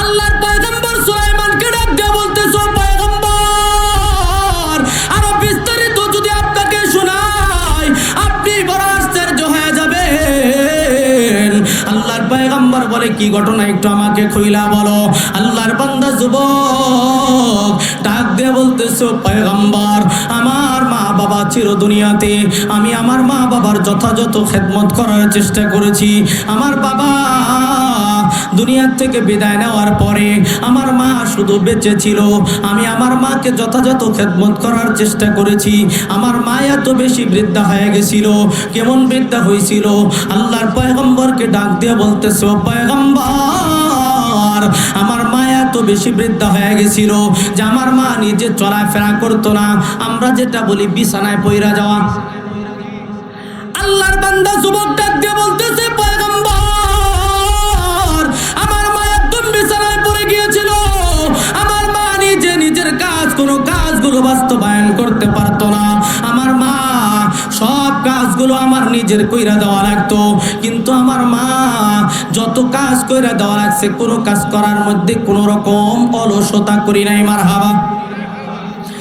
আল্লাহর পয়গম্বর সুলাইমানকে ডাক দিয়ে বলতেছো, পয়গম্বর আরো বিস্তারিত যদি আপনাকে শোনাই আপনি বড় আশ্চর্য হয়ে যাবেন। আল্লাহর পয়গম্বর বলে, কি ঘটনা একটু আমাকে খুইলা বলো। আল্লাহর বান্দা যুবক ডাক দিয়ে বলতেছো, পয়গম্বর আমার মা বাবা চির দুনিয়াতে আমি আমার মা বাবার যথাযথ খেদমত করার চেষ্টা করেছি। আমার বাবা দুনিয়ার থেকে বিদায় নেওয়ার পরে আমার মা শুধু বেঁচে ছিল, আমি আমার মাকে যথাযথ খেদমত করার চেষ্টা করেছি। আমার মা এত বেশি বৃদ্ধা হয়ে গেছিল। কেমন বৃদ্ধা হয়েছিল? আল্লাহর পয়গম্বরকে ডাক দিয়ে বলতেছো, পয়গম্বর আমার মা এত বেশি বৃদ্ধা হয়ে গেছিল যে আমার মা নিজে চলাফেরা করতো না, আমরা যেটা বলি বিছানায় পইরা যাওয়া। আল্লাহর বান্দা যুবক ডাক দিয়ে বলতেছে, পয়গম্বর আমার মা একদম বিছানায় পড়ে গিয়েছিল। আমার মা নিজে নিজের কোনো কাজগুলো বাস্তবায়ন করতে পারতো না। আমার মা সব কাজগুলো আমার নিজের কইরা দেওয়া লাগতো, কিন্তু আমার মা যত কাজ কইরা দেওয়া লাগছে কোনো কাজ করার মধ্যে কোনো রকম অলসতা করি নাই। মারহাবা।